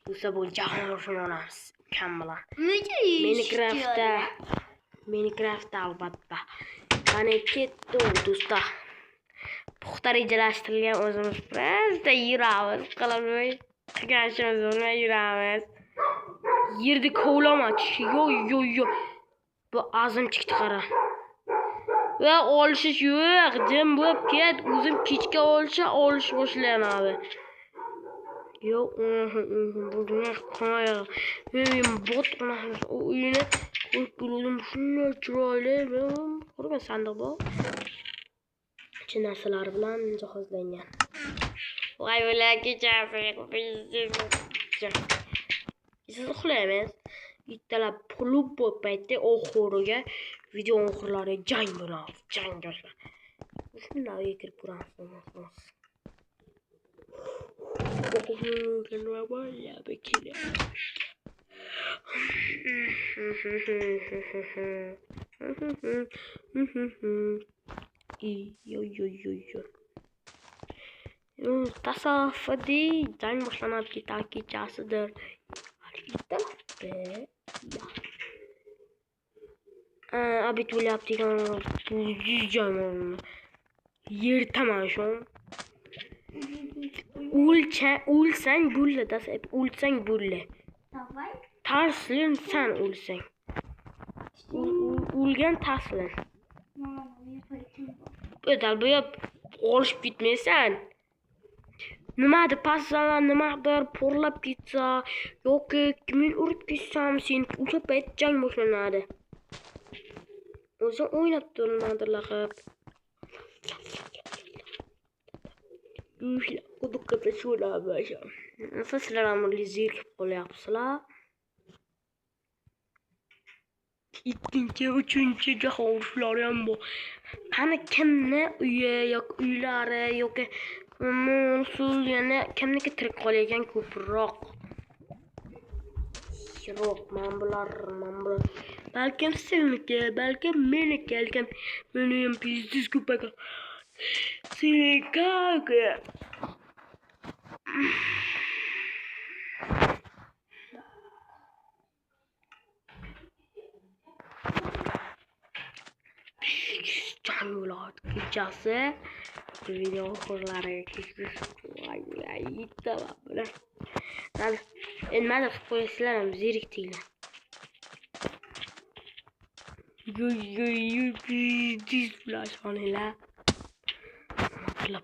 Do'stlar bu jahon urushini olamiz. Kamala. Minecraftda albatta. Qani ketdi do'stlar. Puxta rejalashtirilgan o'zimiz bizda yuramiz. Qilishimiz bo'lmay yuramiz. Yerni kovlamachi. Yo. Bu azim chiqdi qara. Va olishish yo'q. Jim bo'lib ket. O'zim kechga olish boshlanadi. Yo'q, bu dunyo qo'ya. Men bot onamiz uyini ko'rib bo'ldim. Shunday chiroyli, ko'rgan sandiq bor. Ichi narsalar bilan jihozlangan. Voy ularga siz uxlaymiz. Ertalab klub paytda oxiriga video oxirlariga jang bo'ladi. Jang do'stlar. Shunday kirib ko'ramiz. Tasavvufdi jang boshlanadi kechasidir. Abit bo'lyapti ekan. Yer tamam shu. O'lsang bulla dasab, o'lsang bulla. Davay. Taslim sen o'lsang. O'lgan taslim. O'tal bo'yab olishib ketmaysan. Nimadir passalar, nimadir porlab ketsa yoki men urib ketsam sen o'sha payt jang boshlanadi. O'zi o'ynab turmadirlar qilib. Quduqqa tashlab sizlar ham zerikib qolyapsizlar. Ikkinchi, uchinchi jahon urushlari ham bor. Qani kimni uyi yoki uylari yoki mo'sul yana kimniki tirik qolgan ko'proq. Yo'q, men bular. Balkim sizniki, balkim meniki, balkim meni ham pizdiz ko'paga. Senikaga. Janglar kechasi video oxirlariga kechikishga yetaman bular. Nima qilib qo'yasizlar ham zeriktinglar. Pizdiz flashlaninglar.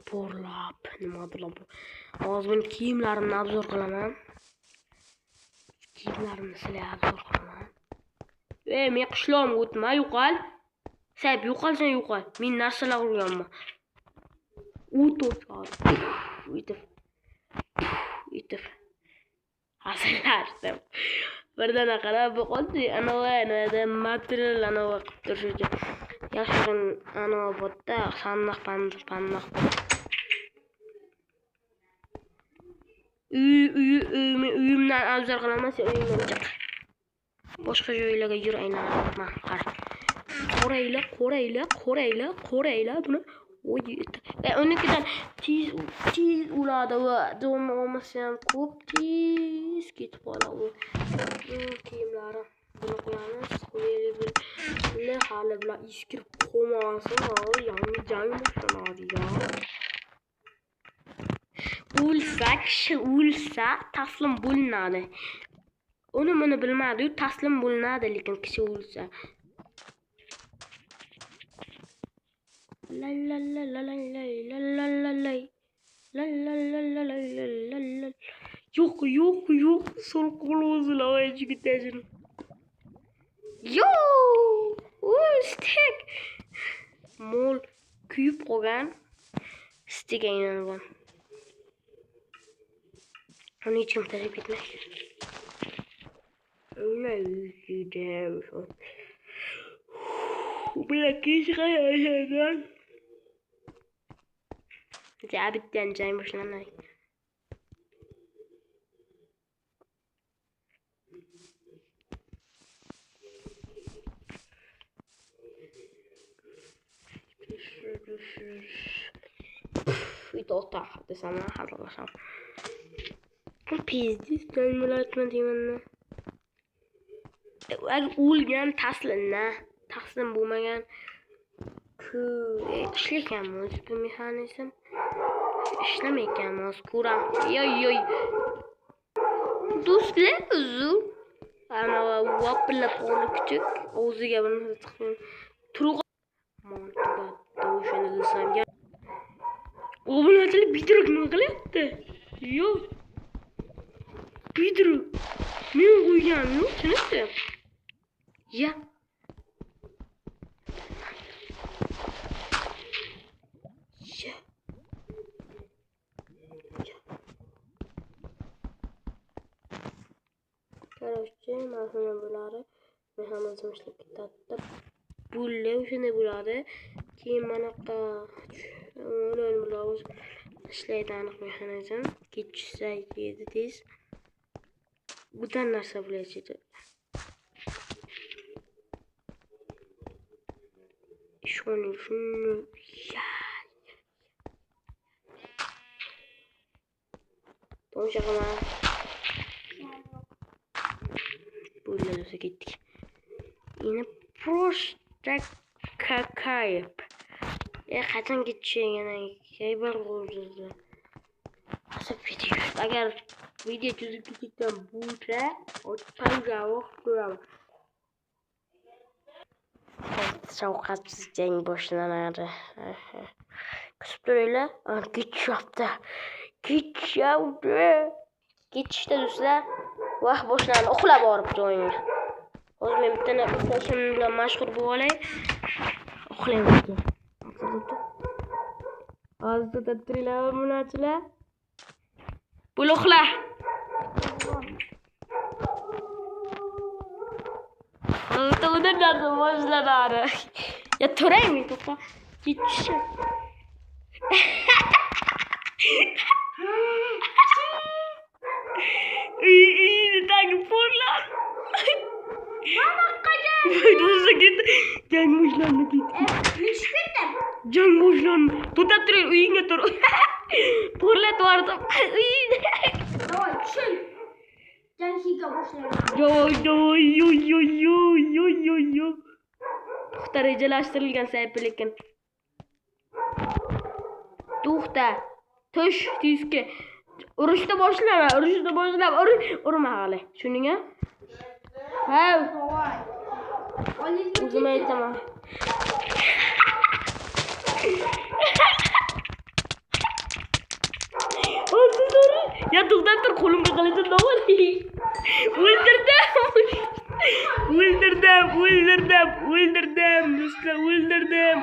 Porlab, nima. Hozir men kiyimlarimni obzor qilaman. Kiyimlarimni sizlarga obzor qilaman. Men qishlog'imga o'tma, yo'qol. Sen yo'qolsan yo'qol. Men narsalar urganman. O'tib. Hasilashdim. Birdan qarab qoldi. Ana material qilib turishdi. Yashirin botda sandiq pandiq. Uyimdan obzor qilaman, sen uyimdan chiq. Boshqa joylarga yur aylanma. Qara. Qo'rayla buni. Unikidan tez uladi va dom olmasa ham ko'p tez ketib qoladi. Kiyimlari buni qo'yamiz. Hali bilan iskirib qo'ymasin, yangi jang boshlanadi ya. O'lsa taslim bo'linadi. Uni bilmadi-yu, taslim bo'linadi, lekin kishi o'lsa. Yo'q, sol qo'lozlar jigitajin. Yo! Stek. Mol kuyib qolgan. Stek aylangan. Uni hech kim tashlab ketmaydi. Bular kechga yashagan. Abitdan jang boshlanadi. Ito'ta desam hazırlasam. Bu pizdi. Ben mulatma deyman. O'lgan taslim bo'lmagan ku ishlaganmiz bu mexanizm ishlamayotganmiz ko'ram yoy do'stlar uzun ana vopillab qolib kuchuk o'ziga bir turib o'shani desam obunachilar bidruk nima qilyapti yo'q bidruk men qo'yganim yo'q tushunibdi ya Короче, mana buları mexanizm ishlab ketadi. Bulle o'shanda bo'ladi. Keyin mana bular ishlaydi aniq mexanizm. Kechsa yedi tez. Budan narsa bo'ladi. Shuni tomosha qilaman. Bularga ketdik. Yine просто какая. Qachon ketishingni kaybar qo'ydi. Asab video. Agar video tuzib ketgan bo'lsa, o'tpanga o'qiraman. Shafqatsiz jang boshlanadi. Kutib turinglar. Ketishdi. Ketishdi do'stlar. Vaqt boshlandi. Uxlab boribdi o'yinga. Hozir men bitta ishim bilan mashg'ul bo'lib olay. Uxlayman. Hozir turinglar munochilar. Bo'l uxla. Undan narsa boshlanadi. Ya turaymi to'xta. Ketishim. Dagi porlar. Mana qaja. Do'stlar ketdi. Jang boshlandi ketdi. Ketdim. Jang boshlandi. To'xtab turing, uyingga tur. Porlat bordim. Davay, tushing. Jang higa boshlandi. Yo. To'xta, rejalashtirilgan sayfi lekin. To'xta. Tush, tezki. Urushda boshlama, urma hali. Tushundingmi? Ha. O'zim aytaman. Ya to'xtab tur, qo'limga qilasan davoli. O'ldirdim. Do'stlar, o'ldirdim.